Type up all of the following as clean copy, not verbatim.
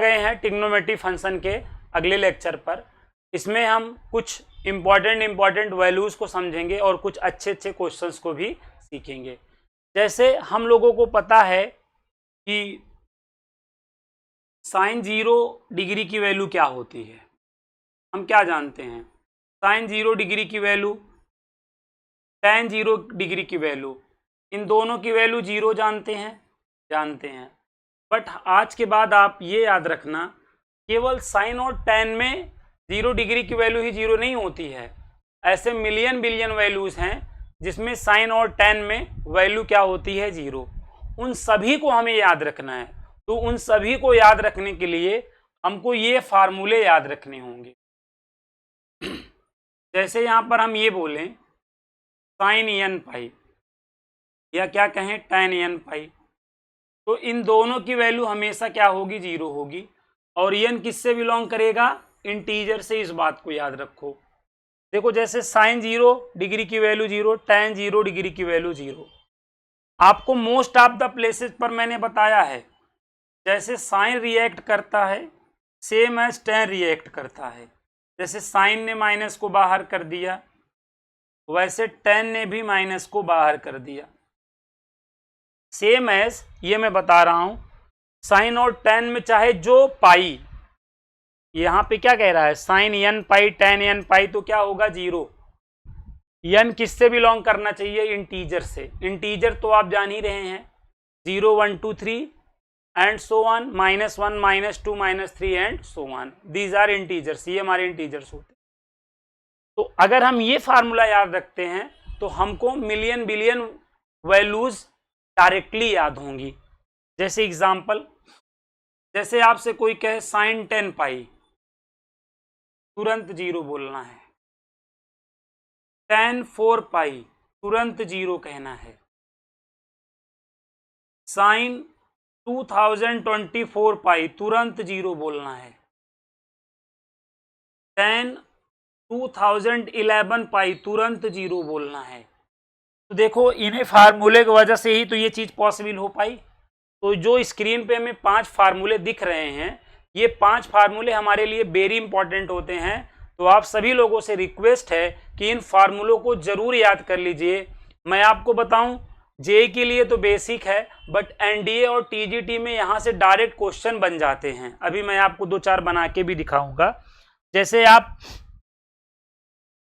गए हैं trigonometry function के अगले लेक्चर पर। इसमें हम कुछ इम्पॉर्टेंट वैल्यूज को समझेंगे और कुछ अच्छे क्वेश्चंस को भी सीखेंगे। जैसे हम लोगों को पता है कि साइन 0 डिग्री की वैल्यू क्या होती है, हम क्या जानते हैं? साइन 0 डिग्री की वैल्यू, tan 0 डिग्री की वैल्यू, इन दोनों की वैल्यू 0 जानते हैं। बट आज के बाद आप ये याद रखना, केवल साइन और tan में 0 डिग्री की वैल्यू ही 0 नहीं होती है। ऐसे मिलियन बिलियन वैल्यूज हैं जिसमें साइन और tan में वैल्यू क्या होती है? 0। उन सभी को हमें याद रखना है। तो उन सभी को याद रखने के लिए हमको ये फार्मूले याद रखने होंगे। जैसे यहां पर हम ये बोलें साइन n पाई या क्या कहें tan n पाई, तो इन दोनों की वैल्यू हमेशा क्या होगी? 0 होगी। और n किससे बिलोंग करेगा? इंटीजर से। इस बात को याद रखो। देखो जैसे साइन 0 डिग्री की वैल्यू 0, tan 0 डिग्री की वैल्यू 0। आपको मोस्ट ऑफ द प्लेसेस पर मैंने बताया है, जैसे साइन रिएक्ट करता है सेम एज tan रिएक्ट करता है। जैसे साइन ने माइनस को बाहर कर दिया, वैसे tan ने भी माइनस को बाहर कर दिया। सेम एज ये मैं बता रहा हूं, साइन और tan में चाहे जो पाई, यहां पे क्या कह रहा है? साइन n पाई tan n पाई, तो क्या होगा? 0। n किससे बिलोंग करना चाहिए? इंटीजर से। इंटीजर तो आप जान ही रहे हैं, 0 1 2 3 and so on, -1 -2 -3 and so on. These are integers, ये हमारे इंटीजर्स होते हैं। तो अगर हम ये फार्मूला याद रखते हैं तो हमको मिलियन बिलियन वैल्यूज डायरेक्टली याद होंगी। जैसे एग्जांपल, जैसे आपसे कोई कहे साइन 10 पाई, तुरंत 0 बोलना है। tan 4 पाई, तुरंत 0 कहना है। साइन 2024 पाई, तुरंत 0 बोलना है। tan 2011 पाई, तुरंत 0 बोलना है। तो देखो इन्हें फार्मूले की वजह से ही तो ये चीज पॉसिबल हो पाई। तो जो स्क्रीन पे हमें 5 फार्मूले दिख रहे हैं, ये 5 फार्मूले हमारे लिए वेरी इंपॉर्टेंट होते हैं। तो आप सभी लोगों से रिक्वेस्ट है कि इन फार्मूलों को जरूर याद कर लीजिए। मैं आपको बताऊं, जेईई के लिए तो बेसिक है, बट एनडीए और टीजीटी में यहाँ से डायरेक्ट क्वेश्चन बन जाते हैं। अभी मैं आपको 2-4 बना के भी दिखाऊंगा। जैसे आप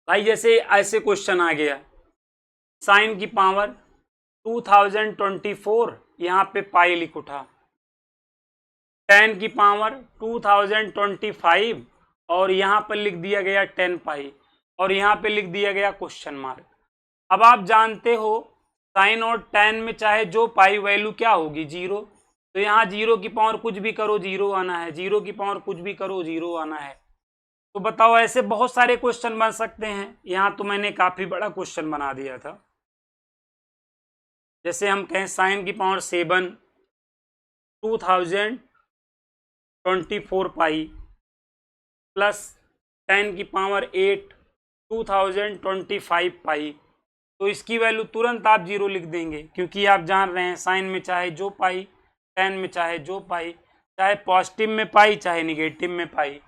भाई, जैसे ऐसे क्वेश्चन आ गया, साइन की पावर 2024, यहाँ पे पाई लिख उठा। tan की पावर 2025 और यहाँ पर लिख दिया गया 10 पाई, और यहाँ पे लिख दिया गया क्वेश्चन मार्क। अब आप जानते हो साइन और tan में चाहे जो पाई वैल्यू क्या होगी? 0। तो यहाँ 0 की पावर कुछ भी करो 0 आना है, 0 की पावर कुछ भी करो 0 आना है। तो बताओ, ऐसे बहुत सारे क्वेश्चन बन सकते हैं। यहाँ तो मैंने काफी बड़ा क्वेश्चन बना दिया था। जैसे हम कहें साइन की पावर 7 2024 पाई प्लस tan की पावर 8 2025 पाई, तो इसकी वैल्यू तुरंत आप 0 लिख देंगे, क्योंकि आप जान रहे हैं साइन में चाहे जो पाई, tan में चाहे जो पाई, चाहे पॉजिटिव में पाई चाहे निगेटिव में पाई।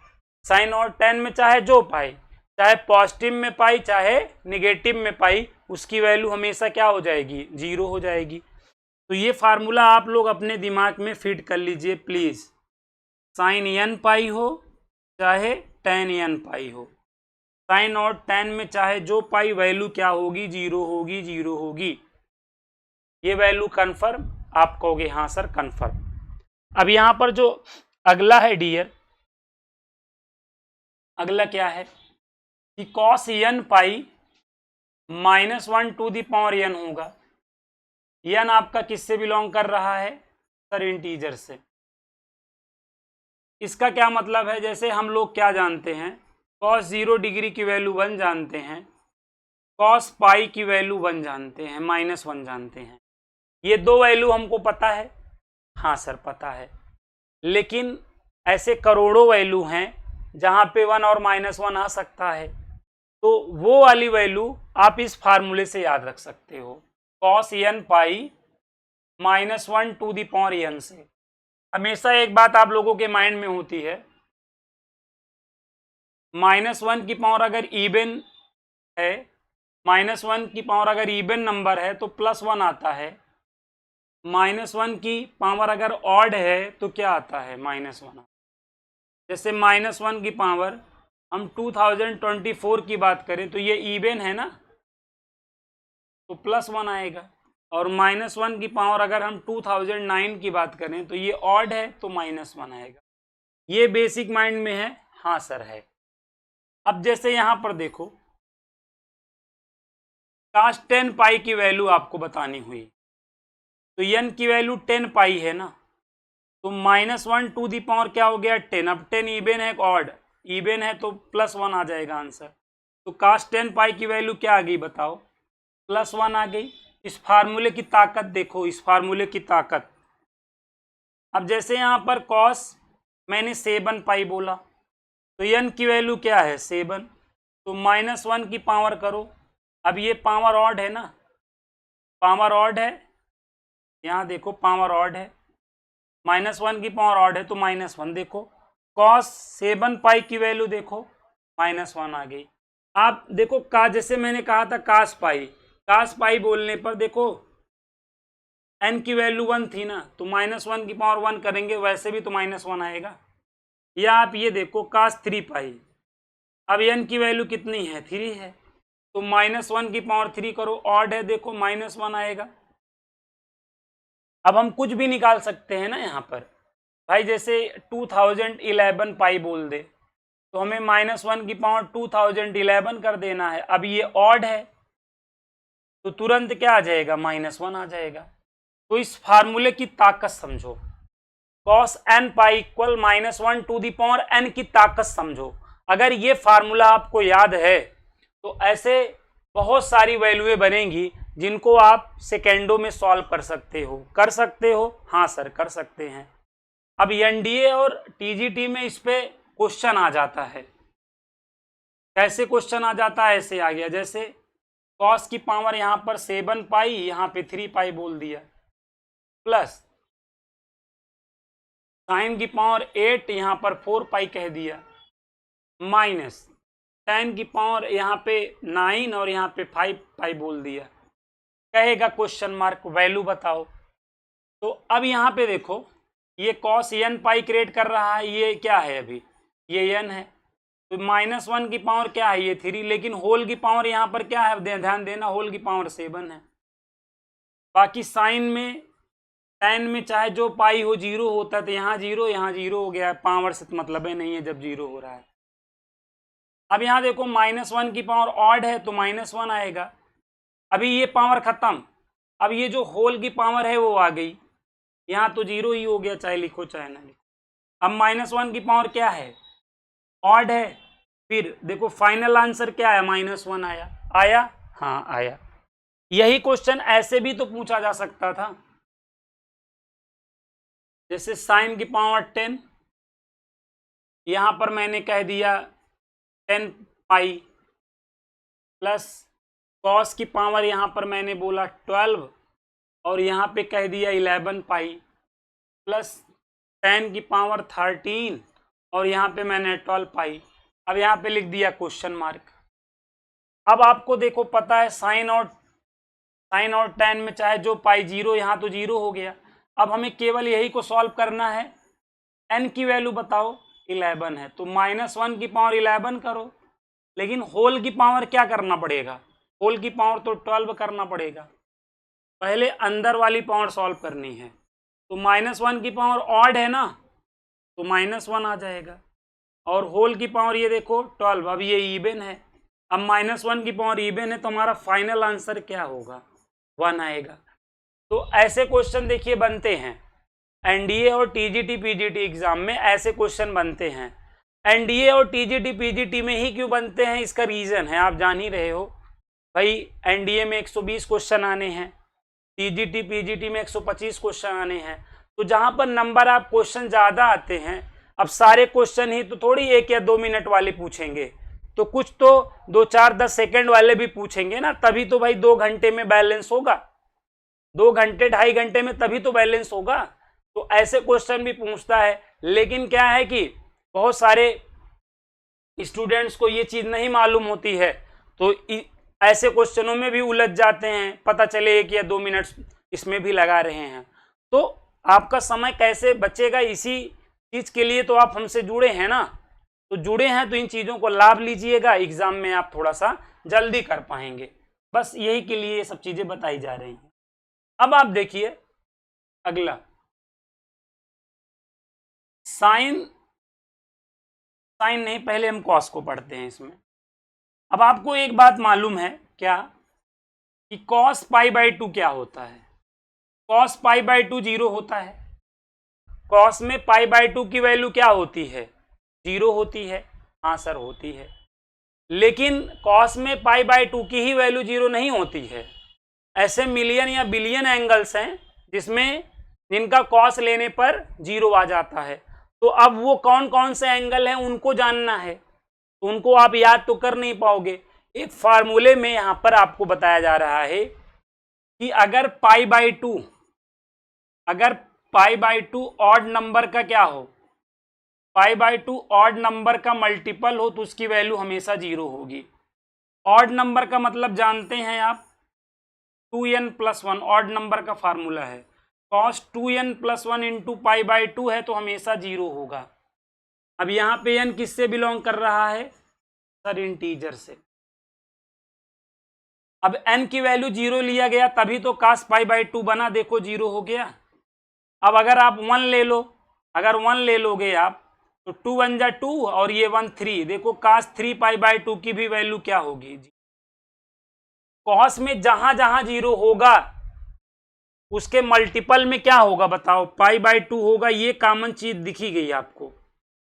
साइन और tan में चाहे जो पाई, चाहे पॉजिटिव में पाई चाहे निगेटिव में पाई, उसकी वैल्यू हमेशा क्या हो जाएगी? 0 हो जाएगी। तो ये फार्मूला आप लोग अपने दिमाग में फिट कर लीजिए प्लीज। साइन n पाई हो चाहे tan n पाई हो, साइन और tan में चाहे जो पाई वैल्यू क्या होगी? 0 होगी, 0 होगी। ये वैल्यू कन्फर्म? आप कहोगे हाँ सर कन्फर्म। अब यहां पर जो अगला है डियर, अगला क्या है कि cos n pi -1 to the power n होगा। n आपका किससे बिलोंग कर रहा है? सर इंटीजर से। इसका क्या मतलब है? जैसे हम लोग क्या जानते हैं, cos 0 डिग्री की वैल्यू 1 जानते हैं, cos पाई की वैल्यू 1 जानते हैं, -1 जानते हैं। ये दो वैल्यू हमको पता है। हाँ सर पता है, लेकिन ऐसे करोड़ों वैल्यू हैं जहां पे 1 और -1 आ सकता है। तो वो वाली वैल्यू आप इस फार्मूले से याद रख सकते हो, cos n pi -1 to the power n से। हमेशा एक बात आप लोगों के माइंड में होती है, -1 की पावर अगर इवन है, -1 की पावर अगर इवन नंबर है तो +1 आता है, -1 की पावर अगर ऑड है तो क्या आता है, -1। जैसे -1 की पावर हम 2024 की बात करें तो ये इवन है ना, तो +1 आएगा। और -1 की पावर अगर हम 2009 की बात करें तो ये ऑड है तो -1 आएगा। ये बेसिक माइंड में है, हाँ सर है। अब जैसे यहां पर देखो cos 10 पाई की वैल्यू आपको बतानी हुई, तो n की वैल्यू 10 पाई है ना, तो -1 टू दी पावर क्या हो गया 10। अब 10 इवन है ऑड, इवन है तो +1 आ जाएगा आंसर। तो cos 10 पाई की वैल्यू क्या आ गई बताओ, +1 आ गई। इस फार्मूले की ताकत देखो, इस फार्मूले की ताकत। अब जैसे यहां पर cos मैंने 7 पाई बोला, तो n की वैल्यू क्या है 7, तो -1 की पावर करो। अब ये पावर ऑड है ना, पावर ऑड है, यहाँ देखो पावर ऑड है, -1 की पावर ऑड है तो -1 देखो। cos 7 पाई की वैल्यू देखो -1 आ गई। आप देखो का जैसे मैंने कहा था cos पाई बोलने पर देखो n की वैल्यू 1 थी ना, तो -1 की पावर 1 करेंगे वैसे भी तो -1 आएगा। या आप ये देखो cos 3 पाई, अब n की वैल्यू कितनी है 3 है, तो -1 की पावर 3 करो, ऑड है देखो -1 आएगा। अब हम कुछ भी निकाल सकते हैं ना यहाँ पर भाई, जैसे 2011 पाई बोल दे तो हमें -1 की पावर 2011 कर देना है। अब ये ऑड है तो तुरंत क्या आ जाएगा -1 आ जाएगा। तो इस फार्मूले की ताकत समझो, cos n pi equal -1 to the power n की ताकत समझो। अगर ये फार्मूला आपको याद है तो ऐसे बहुत सारी वैल्यूएं बनेंगी जिनको आप सेकेंडों में सॉल्व कर सकते हो। हाँ सर कर सकते हैं। अब एनडीए और टीजीटी में इस पे क्वेश्चन आ जाता है। कैसे क्वेश्चन आ जाता है, ऐसे आ गया जैसे cos की पावर यहाँ पर 7 पाई, यहाँ पे 3 पाई बोल दिया, प्लस साइन की पावर 8 यहाँ पर 4 पाई कह दिया, माइनस tan की पावर यहाँ पे 9 और यहाँ पे 5 पाई बोल दिया। कहेगा क्वेश्चन मार्क वैल्यू बताओ। तो अब यहाँ पे देखो ये cos n पाई क्रिएट कर रहा है, ये क्या है अभी ये n है, तो -1 की पावर क्या है ये 3, लेकिन होल की पावर यहाँ पर क्या है ध्यान देना, होल की पावर 7 है। बाकी साइन में tan में चाहे जो पाई हो 0 होता है, तो यहाँ 0 हो गया है, पावर से मतलब ही नहीं है जब 0 हो रहा है। अब यहाँ देखो -1 की पावर ऑड है तो -1 आएगा। अभी ये पावर खत्म, अब ये जो होल की पावर है वो आ गई, यहाँ तो 0 ही हो गया, चाहे लिखो चाहे ना लिखो। अब -1 की पावर क्या है ऑड है, फिर देखो फाइनल आंसर क्या है -1 आया। हाँ आया। यही क्वेश्चन ऐसे भी तो पूछा जा सकता था, जैसे साइन की पावर 10, यहां पर मैंने कह दिया 10 पाई, प्लस कॉस की पावर यहाँ पर मैंने बोला 12 और यहाँ पे कह दिया 11 पाई, प्लस tan की पावर 13 और यहाँ पे मैंने 12 पाई। अब यहाँ पे लिख दिया क्वेश्चन मार्क। अब आपको देखो पता है साइन और tan में चाहे जो पाई 0, यहाँ तो 0 हो गया। अब हमें केवल यही को सॉल्व करना है। n की वैल्यू बताओ 11 है, तो -1 की पावर 11 करो, लेकिन होल की पावर क्या करना पड़ेगा, होल की पावर तो 12 करना पड़ेगा। पहले अंदर वाली पावर सॉल्व करनी है, तो -1 की पावर ऑड है ना, तो -1 आ जाएगा, और होल की पावर ये देखो 12, अब ये इवन है। अब -1 की पावर इवन है तो हमारा फाइनल आंसर क्या होगा 1 आएगा। तो ऐसे क्वेश्चन देखिए बनते हैं एनडीए और टीजीटी पीजीटी एग्जाम में, ऐसे क्वेश्चन बनते हैं। एनडीए और टीजीटी पीजीटी में ही क्यों बनते हैं, इसका रीजन है आप जान ही रहे हो भाई। एनडीए में 120 क्वेश्चन आने हैं, टीजीटी पीजीटी में 125 क्वेश्चन आने हैं। तो जहां पर नंबर आप क्वेश्चन ज्यादा आते हैं, अब सारे क्वेश्चन ही तो थोड़ी 1 या 2 मिनट वाले पूछेंगे, तो कुछ तो 2, 4, 10 सेकेंड वाले भी पूछेंगे ना, तभी तो भाई 2 घंटे में बैलेंस होगा, 2 घंटे 2.5 घंटे में तभी तो बैलेंस होगा। तो ऐसे क्वेश्चन भी पूछता है। लेकिन क्या है कि बहुत सारे स्टूडेंट्स को ये चीज नहीं मालूम होती है, तो ऐसे क्वेश्चनों में भी उलझ जाते हैं, पता चले 1 या 2 मिनट इसमें भी लगा रहे हैं। तो आपका समय कैसे बचेगा, इसी चीज के लिए तो आप हमसे जुड़े हैं ना, तो जुड़े हैं तो इन चीजों को लाभ लीजिएगा, एग्जाम में आप थोड़ा सा जल्दी कर पाएंगे। बस यही के लिए ये सब चीजें बताई जा रही हैं। अब आप देखिए अगला, साइन नहीं, पहले हम कॉस को पढ़ते हैं इसमें। अब आपको एक बात मालूम है क्या कि कॉस पाई बाई 2 क्या होता है? कॉस पाई बाई 2 0 होता है। कॉस में पाई बाई 2 की वैल्यू क्या होती है? 0 होती है। हाँ सर होती है। लेकिन कॉस में पाई बाई 2 की ही वैल्यू 0 नहीं होती है। ऐसे मिलियन या बिलियन एंगल्स हैं जिनका कॉस लेने पर 0 आ जाता है। तो अब वो कौन कौन से एंगल हैं उनको जानना है, तो उनको आप याद तो कर नहीं पाओगे। एक फार्मूले में यहां पर आपको बताया जा रहा है कि अगर पाई बाई 2 ऑड नंबर का क्या हो, पाई बाई 2 ऑड नंबर का मल्टीपल हो तो उसकी वैल्यू हमेशा 0 होगी। ऑड नंबर का मतलब जानते हैं आप, 2n+1 ऑड नंबर का फार्मूला है। cos 2n+1 into pi by 2 है तो हमेशा 0 होगा। अब यहां पे n किससे बिलोंग कर रहा है? सर इंटीजर से। अब n की वैल्यू 0 लिया गया तभी तो cos पाई बाई 2 बना, देखो 0 हो गया। अब अगर आप 1 ले लो, अगर 1 ले लोगे आप तो 2 1 जा 2 और ये 1 3, देखो cos 3 पाई बाई 2 की भी वैल्यू क्या होगी? कॉस में जहां जहां 0 होगा उसके मल्टीपल में क्या होगा बताओ? पाई बाई 2 होगा। ये कॉमन चीज दिखी गई आपको।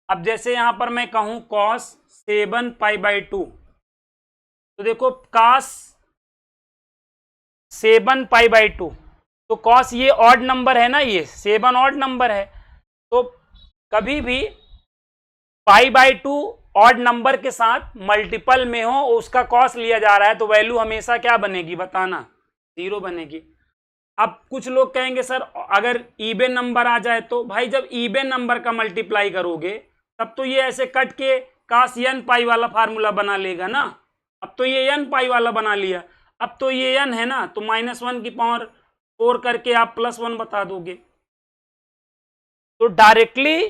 अब जैसे यहां पर मैं कहूं cos 7 पाई बाई 2, तो देखो cos 7 पाई बाई 2, तो cos ये ऑड नंबर है ना, ये 7 ऑड नंबर है, तो कभी भी पाई बाई 2 ऑड नंबर के साथ मल्टीपल में हो उसका कॉस लिया जा रहा है तो वैल्यू हमेशा क्या बनेगी बताना? 0 बनेगी। अब कुछ लोग कहेंगे सर अगर इवन नंबर आ जाए तो, भाई जब इवन नंबर का मल्टीप्लाई करोगे तब तो ये ऐसे कट के cos n पाई वाला फार्मूला बना लेगा ना। अब तो ये n पाई वाला बना लिया, अब तो ये n है ना, तो -1 की पावर 4 करके आप +1 बता दोगे। तो डायरेक्टली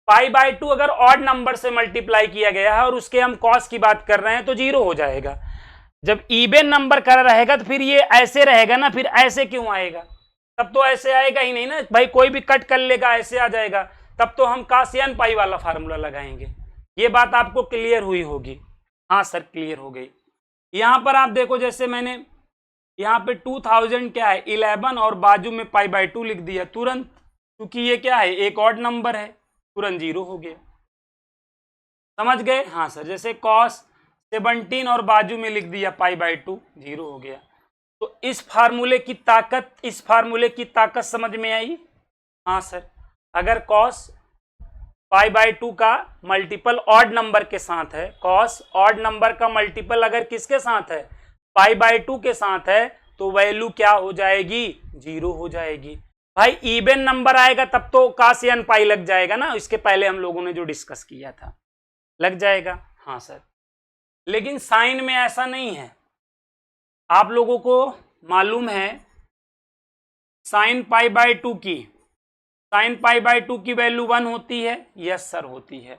पाई बाई 2 अगर ऑड नंबर से मल्टीप्लाई किया गया है और उसके हम कॉस की बात कर रहे हैं तो 0 हो जाएगा। जब इवन नंबर कर रहेगा तो फिर ये ऐसे रहेगा ना, फिर ऐसे क्यों आएगा? तब तो ऐसे आएगा ही नहीं ना भाई, कोई भी कट कर लेगा ऐसे आ जाएगा, तब तो हम cos n पाई वाला फार्मूला लगाएंगे। ये बात आपको क्लियर हुई होगी? हाँ सर क्लियर हो गई। यहां पर आप देखो, जैसे मैंने यहाँ पे 2000 क्या है 11 और बाजू में पाई बाई 2 लिख दिया तुरंत, क्योंकि ये क्या है एक ऑड नंबर है, तुरंत 0 हो गया। समझ गए? हाँ सर, जैसे cos 17 और बाजू में लिख दिया पाई बाई 2, 0 हो गया। तो इस फार्मूले की ताकत समझ में आई? हाँ सर, अगर cos पाई बाई 2 का मल्टीपल ऑड नंबर के साथ है, cos ऑड नंबर का मल्टीपल अगर किसके साथ है? पाई बाई 2 के साथ है, तो वैल्यू क्या हो जाएगी? 0 हो जाएगी। भाई इवन नंबर आएगा तब तो cos n पाई लग जाएगा ना, इसके पहले हम लोगों ने जो डिस्कस किया था, लग जाएगा। हाँ सर, लेकिन साइन में ऐसा नहीं है। आप लोगों को मालूम है साइन पाई बाई 2 की वैल्यू 1 होती है? यस सर होती है।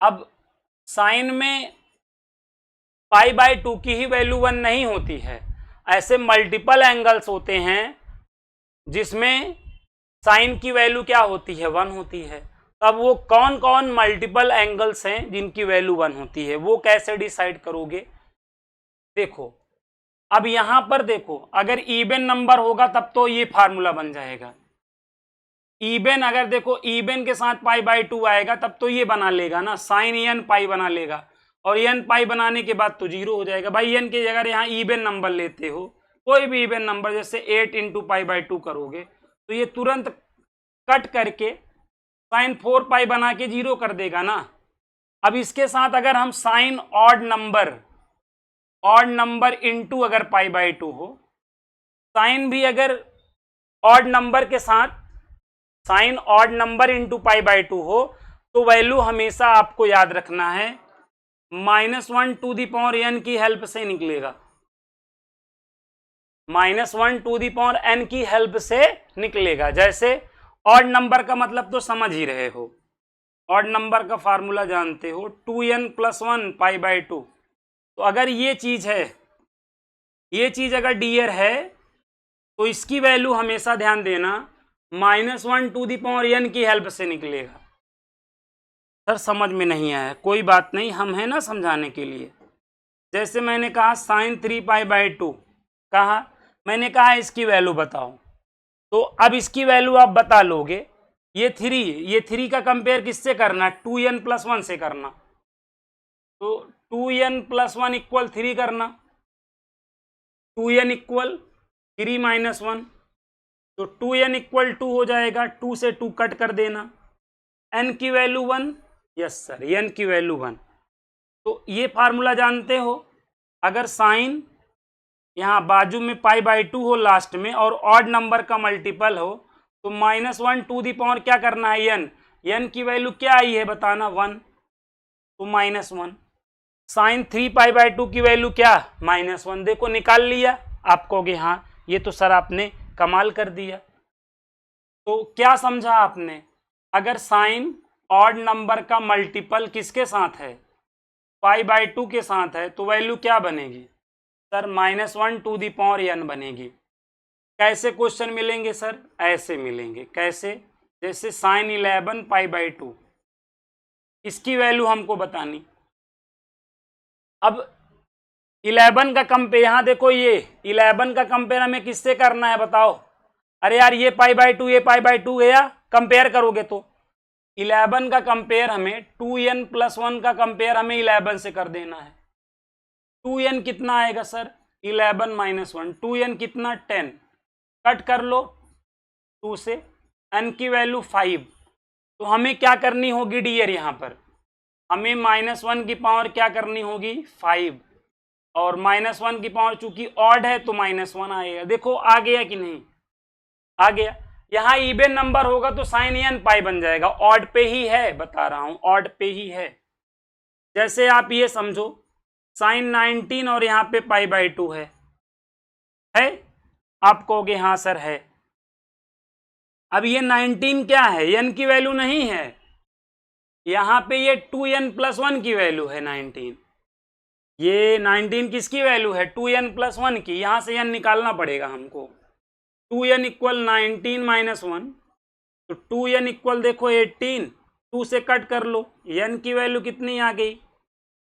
अब साइन में पाई बाई 2 की ही वैल्यू 1 नहीं होती है, ऐसे मल्टीपल एंगल्स होते हैं जिसमें साइन की वैल्यू क्या होती है? 1 होती है। अब वो कौन कौन मल्टीपल एंगल्स हैं जिनकी वैल्यू 1 होती है, वो कैसे डिसाइड करोगे? देखो अब यहां पर देखो, अगर इवन नंबर होगा तब तो ये फार्मूला बन जाएगा। इवन अगर देखो इवन के साथ पाई बाई 2 आएगा तब तो ये बना लेगा ना, साइन n पाई बना लेगा, और n पाई बनाने के बाद तो 0 हो जाएगा। भाई n की जगह यहाँ इवन नंबर लेते हो, कोई भी इवन नंबर, जैसे 8 इंटू पाई बाई 2 करोगे तो ये तुरंत कट करके साइन 4 पाई बना के 0 कर देगा ना। अब इसके साथ अगर हम साइन ऑड नंबर इंटू अगर पाई बाई 2 हो, साइन भी अगर ऑड नंबर के साथ sine odd number into pi by 2 हो तो वैल्यू हमेशा आपको याद रखना है -1 टू दी पावर n की हेल्प से निकलेगा, -1 टू दी पावर n की हेल्प से निकलेगा। जैसे ऑड नंबर का मतलब तो समझ ही रहे हो, ऑड नंबर का फार्मूला जानते हो 2n + 1 पाई बाय 2। तो अगर ये चीज है, ये चीज अगर डियर है तो इसकी वैल्यू हमेशा ध्यान देना -1 टू दी पावर n की हेल्प से निकलेगा। सर समझ में नहीं आया, कोई बात नहीं, हम है ना समझाने के लिए। जैसे मैंने कहा sin 3 पाई बाय 2 कहा, मैंने कहा इसकी वैल्यू बताओ, तो अब इसकी वैल्यू आप बता लोगे। ये 3 का कंपेयर किससे करना, 2n + 1 से करना, तो 2n + 1 = 3 करना, 2n = 3 - 1, तो 2n = 2 हो जाएगा, 2 से 2 कट कर देना, n की वैल्यू 1, यस सर n की वैल्यू 1। तो ये फार्मूला जानते हो, अगर साइन यहाँ बाजू में पाई बाय 2 हो लास्ट में और ऑड नंबर का मल्टीपल हो तो -1 टू दी पावर क्या करना है n की वैल्यू क्या आई है बताना 1, तो -1। साइन 3 पाई बाय 2 की वैल्यू क्या -1, देखो निकाल लिया। आप कहोगे हाँ ये तो सर आपने कमाल कर दिया। तो क्या समझा आपने, अगर साइन ऑड नंबर का मल्टीपल किसके साथ है, पाई बाय 2 के साथ है, तो वैल्यू क्या बनेगी sir -1 to the power n बनेगी। कैसे क्वेश्चन मिलेंगे सर, ऐसे मिलेंगे, कैसे, जैसे साइन 11 पाई बाय 2, इसकी वैल्यू हमको बतानी। अब 11 का कंपेयर, यहाँ देखो ये 11 का कंपेयर हमें किससे करना है बताओ, अरे यार ये पाई बाय 2 ये पाई बाय 2 गया, कंपेयर करोगे तो 11 का कंपेयर हमें 2n + 1 का कंपेयर हमें 11 से कर देना है। 2n कितना आएगा सर 11 - 1, 2n कितना 10, कट कर लो 2 से, n की वैल्यू 5। तो हमें क्या करनी होगी डियर, यहाँ पर हमें -1 की पावर क्या करनी होगी 5, और -1 की पावर चूंकि ऑड है तो -1 आएगा। देखो आ गया कि नहीं, आ गया। यहाँ इवन नंबर होगा तो साइन n पाई बन जाएगा, ऑड पे ही है, बता रहा हूं ऑड पे ही है। जैसे आप ये समझो साइन 19 और यहाँ पे पाई बाय 2 है, आप कहोगे हाँ सर है। अब ये 19 क्या है, n की वैल्यू नहीं है, यहाँ पे ये 2n + 1 की वैल्यू है 19, ये 19 किसकी वैल्यू है 2n + 1 की, यहाँ से n निकालना पड़ेगा हमको। 2n = 19 - 1, तो 2n = देखो 18, 2 से कट कर लो, n की वैल्यू कितनी आ गई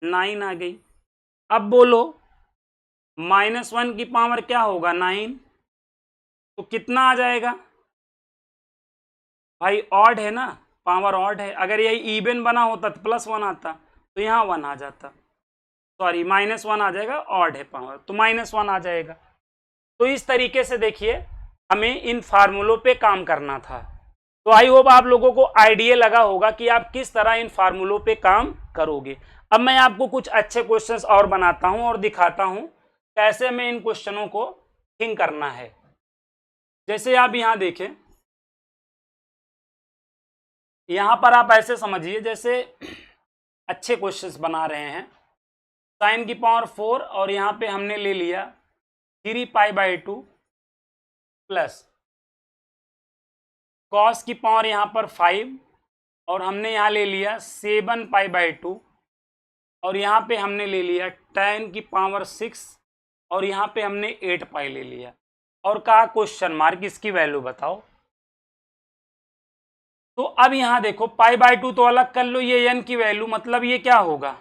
9 आ गई। अब बोलो -1 की पावर क्या होगा 9, तो कितना आ जाएगा भाई, ऑड है ना, पावर ऑड है। अगर यही इवन बना होता तो +1 आता, तो यहाँ 1 आ जाता, सॉरी -1 आ जाएगा, ऑड है पावर तो -1 आ जाएगा। तो इस तरीके से देखिए हमें इन फार्मूलों पे काम करना था। तो आई होप आप लोगों को आइडिया लगा होगा कि आप किस तरह इन फार्मूलों पे काम करोगे। अब मैं आपको कुछ अच्छे क्वेश्चंस और बनाता हूं और दिखाता हूं कैसे हमें इन क्वेश्चनों को थिंक करना है। जैसे आप यहां देखें, यहां पर आप ऐसे समझिए जैसे अच्छे क्वेश्चंस बना रहे हैं, साइन की पावर 4 और यहां पे हमने ले लिया 3 पाई बाय 2 प्लस कॉस की पावर यहाँ पर 5 और हमने यहाँ ले लिया 7 पाई बाय 2 और यहाँ पे हमने ले लिया 10 की पावर 6 और यहाँ पे हमने 8 पाई ले लिया और कहा क्वेश्चन मार्क इसकी वैल्यू बताओ। तो अब यहाँ देखो पाई बाय 2 तो अलग कर लो, ये n की वैल्यू, मतलब ये क्या होगा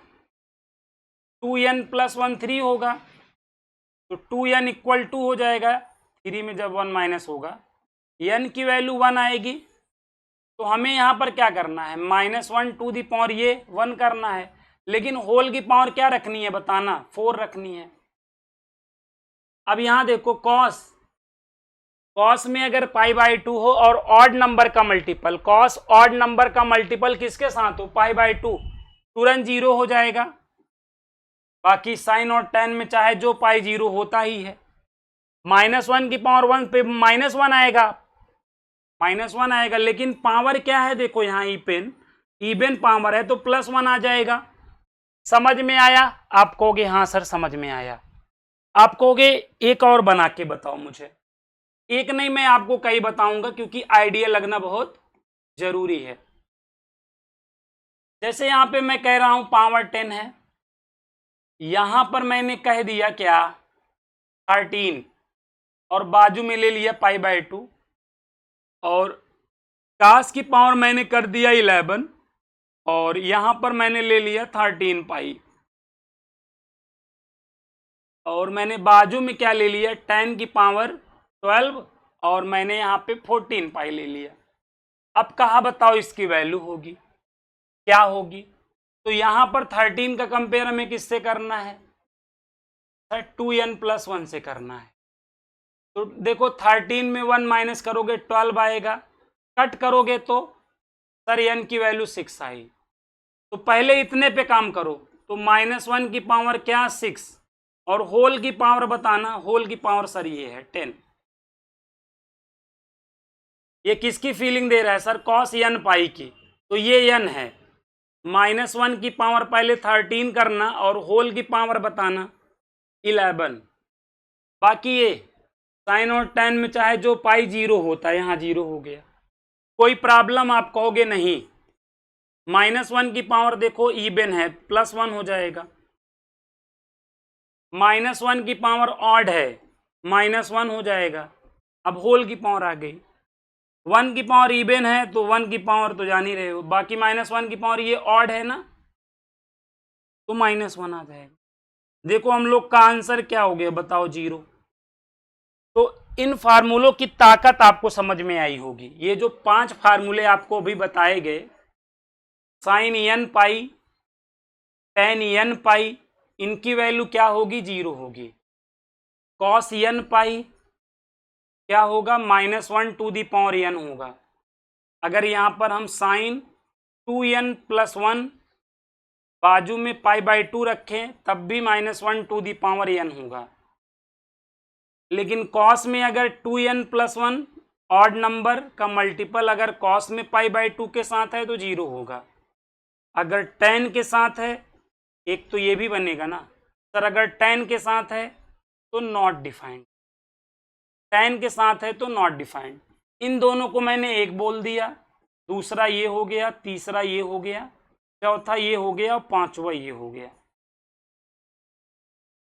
2n + 1 3 होगा, तो 2n = 2 हो जाएगा, 3 में जब 1 माइनस होगा n की वैल्यू 1 आएगी। तो हमें यहाँ पर क्या करना है -1 टू दी पावर ये 1 करना है, लेकिन होल की पावर क्या रखनी है बताना 4 रखनी है। अब यहाँ देखो कॉस में अगर पाई बाय 2 हो और ऑड नंबर का मल्टीपल, कॉस ऑड नंबर का मल्टीपल किसके साथ हो पाई बाय 2, तुरंत 0 हो जाएगा। बाकी साइन और टेन में चाहे जो पाई 0 होता ही है। -1 की पावर 1 पे -1 आएगा, -1 आएगा, लेकिन पावर क्या है देखो यहाँ इवन पावर है तो +1 आ जाएगा। समझ में आया? आप कहोगे हाँ सर समझ में आया। आप कहोगे एक और बना के बताओ मुझे। एक नहीं, मैं आपको कई बताऊंगा क्योंकि आइडिया लगना बहुत जरूरी है। जैसे यहां पे मैं कह रहा हूं पावर 10 है, यहां पर मैंने कह दिया क्या 13 और बाजू में ले लिया π/2 और काश की पावर मैंने कर दिया 11 और यहां पर मैंने ले लिया 13 पाई और मैंने बाजू में क्या ले लिया 10 की पावर 12 और मैंने यहाँ पे 14 पाई ले लिया। अब कहा बताओ इसकी वैल्यू होगी क्या होगी? तो यहाँ पर 13 का कंपेयर हमें किससे करना है? 2n+1 से करना है। तो देखो 13 में 1 माइनस करोगे 12 आएगा, कट करोगे तो सर n की वैल्यू 6 आई। तो पहले इतने पे काम करो, तो -1 की पावर क्या 6 और होल की पावर बताना, होल की पावर सर ये है 10। ये किसकी फीलिंग दे रहा है सर? cos n पाई की, तो ये n है। -1 की पावर पहले 13 करना और होल की पावर बताना 11। बाकी ये साइन और tan में चाहे जो पाई 0 होता है, यहाँ 0 हो गया। कोई प्रॉब्लम? आप कहोगे नहीं। -1 की पावर देखो इवन है, +1 हो जाएगा। -1 की पावर ऑड है, -1 हो जाएगा। अब होल की पावर आ गई। 1 की पावर इवन है तो 1 की पावर तो जान ही रहे हो, बाकी -1 की पावर ये ऑड है ना, तो -1 आ जाएगा। देखो हम लोग का आंसर क्या हो गया बताओ 0। तो इन फार्मूलों की ताकत आपको समझ में आई होगी। ये जो 5 फार्मूले आपको अभी बताए गए, sin n पाई, tan n पाई, इनकी वैल्यू क्या होगी? 0 होगी। cos n पाई क्या होगा? -1 टू दी पावर n होगा। अगर यहां पर हम साइन 2n+1 बाजू में π/2 रखें तब भी -1 टू दी पावर n होगा। लेकिन cos में अगर 2n+1 ऑड नंबर का मल्टीपल अगर cos में π/2 के साथ है तो 0 होगा। अगर tan के साथ है, एक तो ये भी बनेगा ना सर, अगर tan के साथ है तो नॉट डिफाइंड, tan के साथ है तो नॉट डिफाइंड। इन दोनों को मैंने एक बोल दिया, दूसरा ये हो गया, तीसरा ये हो गया, चौथा ये हो गया और पांचवा ये हो गया।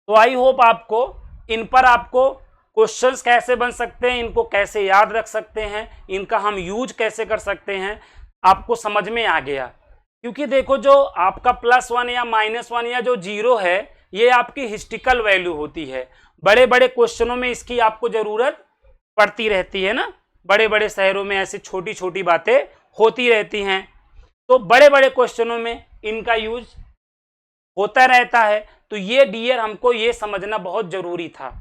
तो आई होप आपको इन पर आपको क्वेश्चंस कैसे बन सकते हैं, इनको कैसे याद रख सकते हैं, इनका हम यूज कैसे कर सकते हैं, आपको समझ में आ गया। क्योंकि देखो जो आपका +1 या -1 या जो 0 है, ये आपकी हिस्टोरिकल वैल्यू होती है। बड़े बड़े क्वेश्चनों में इसकी आपको जरूरत पड़ती रहती है ना, बड़े बड़े शहरों में ऐसी छोटी छोटी बातें होती रहती हैं, तो बड़े बड़े क्वेश्चनों में इनका यूज होता रहता है। तो ये डियर हमको ये समझना बहुत जरूरी था,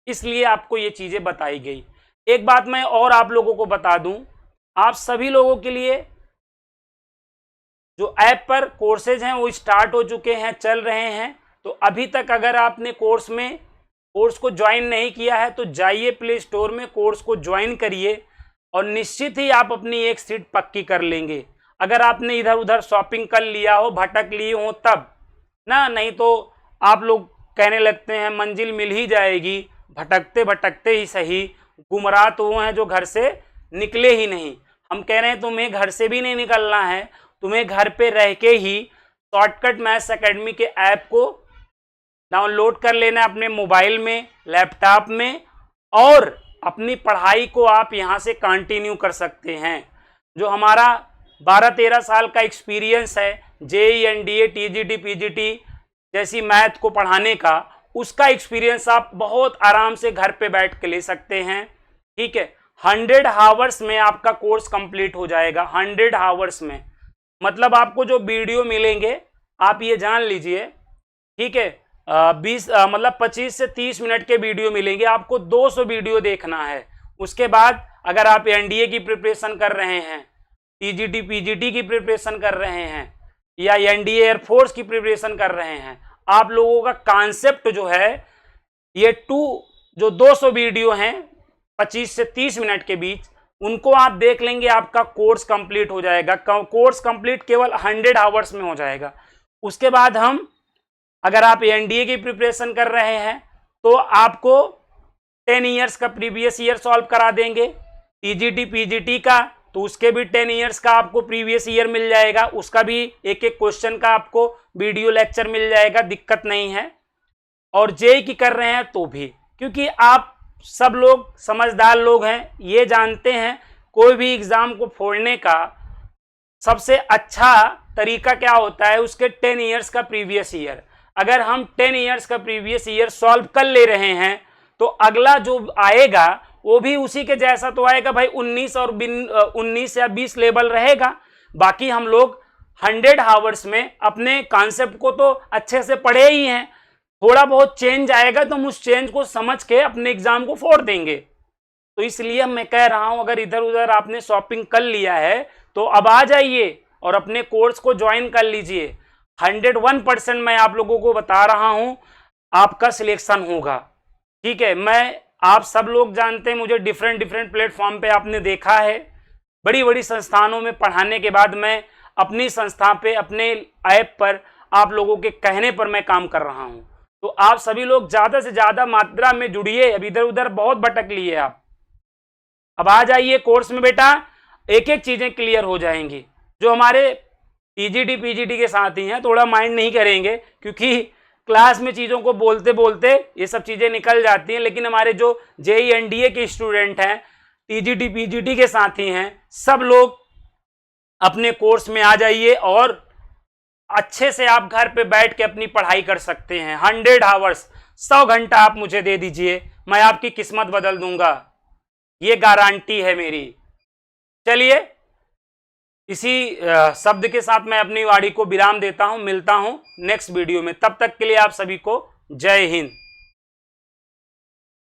इसलिए आपको ये चीजें बताई गई। एक बात मैं और आप लोगों को बता दूं, आप सभी लोगों के लिए जो ऐप पर कोर्सेज हैं वो स्टार्ट हो चुके हैं, चल रहे हैं। तो अभी तक अगर आपने कोर्स को ज्वाइन नहीं किया है तो जाइए प्ले स्टोर में, कोर्स को ज्वाइन करिए और निश्चित ही आप अपनी एक सीट पक्की कर लेंगे। अगर आपने इधर उधर शॉपिंग कर लिया हो, भटक लिए हो तब ना, नहीं तो आप लोग कहने लगते हैं मंजिल मिल ही जाएगी, भटकते भटकते ही सही। गुमराह तो वो हैं जो घर से निकले ही नहीं। हम कह रहे हैं तुम्हें घर से भी नहीं निकलना है, तुम्हें घर पे रह के ही शॉर्टकट मैथ्स एकेडमी के ऐप को डाउनलोड कर लेना है अपने मोबाइल में, लैपटॉप में, और अपनी पढ़ाई को आप यहाँ से कंटिन्यू कर सकते हैं। जो हमारा 12-13 साल का एक्सपीरियंस है जेईई, एनडीए, टीजीटी, पीजीटी जैसी मैथ को पढ़ाने का, उसका एक्सपीरियंस आप बहुत आराम से घर पे बैठ के ले सकते हैं। ठीक है, 100 आवर्स में आपका कोर्स कंप्लीट हो जाएगा। 100 आवर्स में मतलब आपको जो वीडियो मिलेंगे आप ये जान लीजिए, ठीक है, 25 से 30 मिनट के वीडियो मिलेंगे। आपको 200 वीडियो देखना है। उसके बाद अगर आप एनडीए की प्रिपरेशन कर रहे हैं, टीजीटी, पीजीटी की प्रिपरेशन कर रहे हैं, या एनडीए एयरफोर्स की प्रिपरेशन कर रहे हैं, आप लोगों का कॉन्सेप्ट जो है ये जो 200 वीडियो हैं 25 से 30 मिनट के बीच, उनको आप देख लेंगे, आपका कोर्स कंप्लीट हो जाएगा। कोर्स कंप्लीट केवल 100 आवर्स में हो जाएगा। उसके बाद हम, अगर आप एनडीए की प्रिपरेशन कर रहे हैं तो आपको 10 ईयर्स का प्रीवियस ईयर सॉल्व करा देंगे। टीजीटी पीजीटी का तो उसके भी 10 ईयर्स का आपको प्रीवियस ईयर मिल जाएगा, उसका भी एक एक क्वेश्चन का आपको वीडियो लेक्चर मिल जाएगा, दिक्कत नहीं है। और जेई की कर रहे हैं तो भी, क्योंकि आप सब लोग समझदार लोग हैं, ये जानते हैं कोई भी एग्जाम को फोड़ने का सबसे अच्छा तरीका क्या होता है, उसके 10 ईयर्स का प्रीवियस ईयर। अगर हम 10 ईयर्स का प्रीवियस ईयर सॉल्व कर ले रहे हैं तो अगला जो आएगा वो भी उसी के जैसा तो आएगा भाई, 19 या 20 लेवल रहेगा। बाकी हम लोग 100 आवर्स में अपने कॉन्सेप्ट को तो अच्छे से पढ़े ही हैं, थोड़ा बहुत चेंज आएगा तो हम उस चेंज को समझ के अपने एग्जाम को फोड़ देंगे। तो इसलिए मैं कह रहा हूं, अगर इधर उधर आपने शॉपिंग कर लिया है तो अब आ जाइए और अपने कोर्स को ज्वाइन कर लीजिए। 101% मैं आप लोगों को बता रहा हूं, आपका सिलेक्शन होगा। ठीक है, मैं, आप सब लोग जानते हैं, मुझे डिफरेंट प्लेटफॉर्म पे आपने देखा है। बड़ी बड़ी संस्थानों में पढ़ाने के बाद मैं अपनी संस्था पे, अपने ऐप पर, आप लोगों के कहने पर मैं काम कर रहा हूं। तो आप सभी लोग ज्यादा से ज्यादा मात्रा में जुड़िए। अब इधर उधर बहुत भटक लिए आप, अब आ जाइए कोर्स में बेटा, एक एक चीजें क्लियर हो जाएंगी। जो हमारे टीजीटी पीजीटी के साथी हैं थोड़ा माइंड नहीं करेंगे, क्योंकि क्लास में चीजों को बोलते बोलते ये सब चीजें निकल जाती हैं, लेकिन हमारे जो जेई एनडीए के स्टूडेंट हैं, टीजीटी पीजीटी के साथी हैं, सब लोग अपने कोर्स में आ जाइए और अच्छे से आप घर पे बैठ के अपनी पढ़ाई कर सकते हैं। 100 आवर्स, 100 घंटा आप मुझे दे दीजिए, मैं आपकी किस्मत बदल दूंगा, ये गारंटी है मेरी। चलिए, इसी शब्द के साथ मैं अपनी वाणी को विराम देता हूं, मिलता हूं नेक्स्ट वीडियो में। तब तक के लिए आप सभी को जय हिंद।